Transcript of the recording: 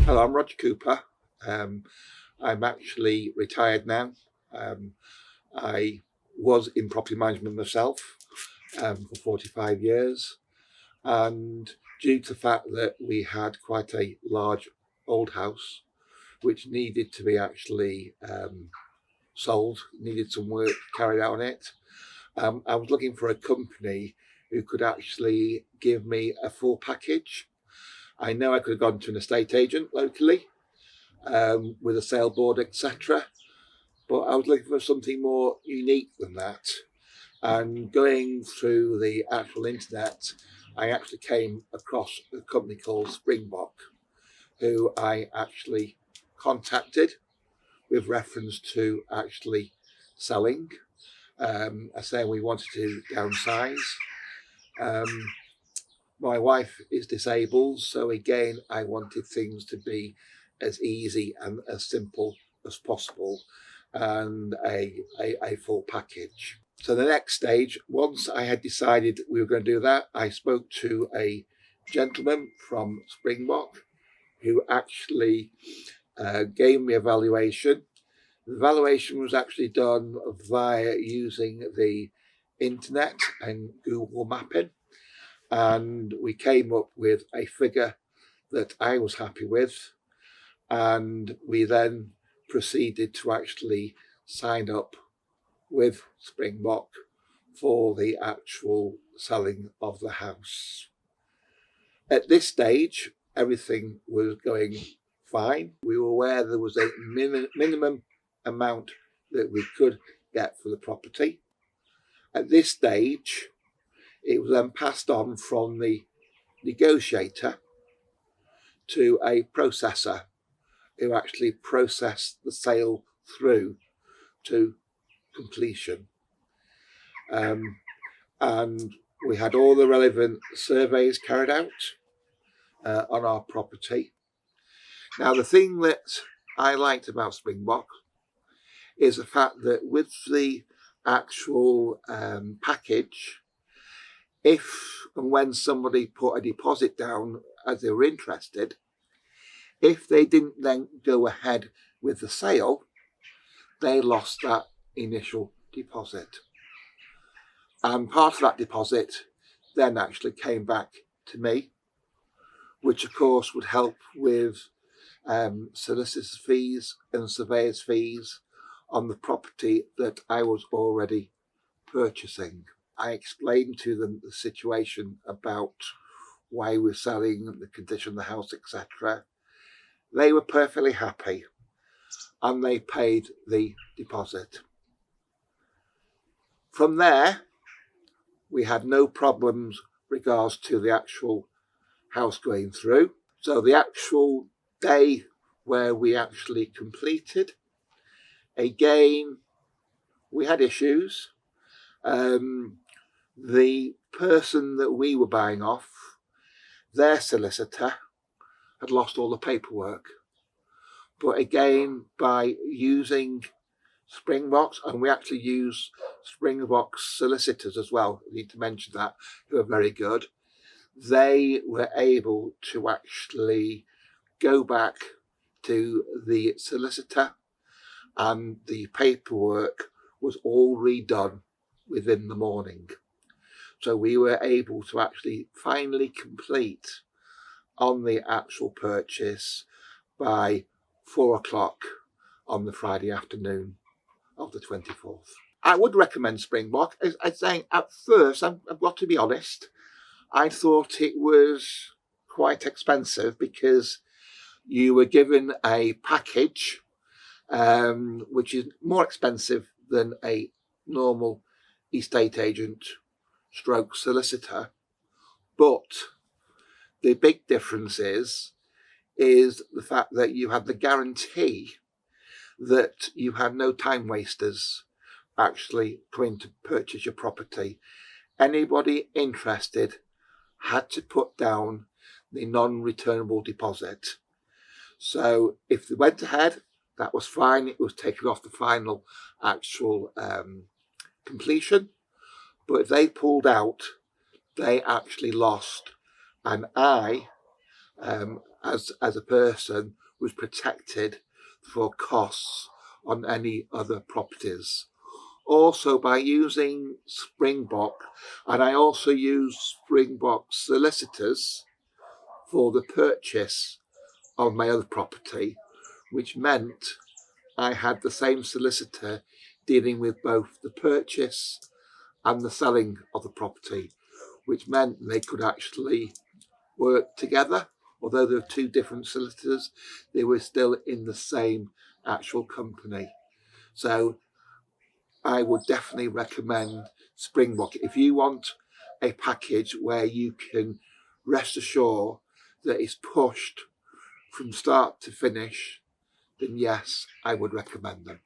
Hello, I'm Roger Cooper. I'm actually retired now. I was in property management myself for 45 years, and due to the fact that we had quite a large old house which needed to be actually sold, needed some work carried out on it, I was looking for a company who could actually give me a full package. I know I could have gone to an estate agent locally with a sale board, etc. But I was looking for something more unique than that. And going through the actual internet, I actually came across a company called Springbok, who I actually contacted with reference to actually selling, saying we wanted to downsize. My wife is disabled, so again, I wanted things to be as easy and as simple as possible, and a full package. So the next stage, once I had decided we were going to do that, I spoke to a gentleman from Springbok who actually gave me a valuation. The valuation was actually done via using the internet and Google mapping, and we came up with a figure that I was happy with, and we then proceeded to actually sign up with Springbok for the actual selling of the house. At this stage, everything was going fine. We were aware there was a minimum amount that we could get for the property. At this stage, it was then passed on from the negotiator to a processor who actually processed the sale through to completion. And we had all the relevant surveys carried out on our property. Now, the thing that I liked about Springbok is the fact that with the actual package, if and when somebody put a deposit down as they were interested, if they didn't then go ahead with the sale, they lost that initial deposit. And part of that deposit then actually came back to me, which of course would help with solicitors' fees and surveyors' fees on the property that I was already purchasing. I explained to them the situation about why we're selling, the condition of the house, etc. They were perfectly happy and they paid the deposit. From there, we had no problems regards to the actual house going through. So the actual day where we actually completed, again, we had issues. The person that we were buying off, their solicitor, had lost all the paperwork. But again, by using Springbok's, and we actually use Springbok's solicitors as well, I need to mention that, who are very good, they were able to actually go back to the solicitor and the paperwork was all redone within the morning. So we were able to actually finally complete on the actual purchase by 4 o'clock on the Friday afternoon of the 24th. I would recommend Springbok. As saying, at first, I've got to be honest, I thought it was quite expensive because you were given a package which is more expensive than a normal estate agent stroke solicitor. But the big difference is the fact that you had the guarantee that you had no time wasters actually coming to purchase your property. Anybody interested had to put down the non-returnable deposit. So if they went ahead, that was fine. It was taken off the final actual completion. But if they pulled out, they actually lost. And I as a person was protected for costs on any other properties. Also, by using Springbok, and I also use Springbok solicitors for the purchase of my other property, which meant I had the same solicitor dealing with both the purchase and the selling of the property, which meant they could actually work together. Although there were two different solicitors, they were still in the same actual company. So I would definitely recommend Springbok. If you want a package where you can rest assured that it's pushed from start to finish, then yes, I would recommend them.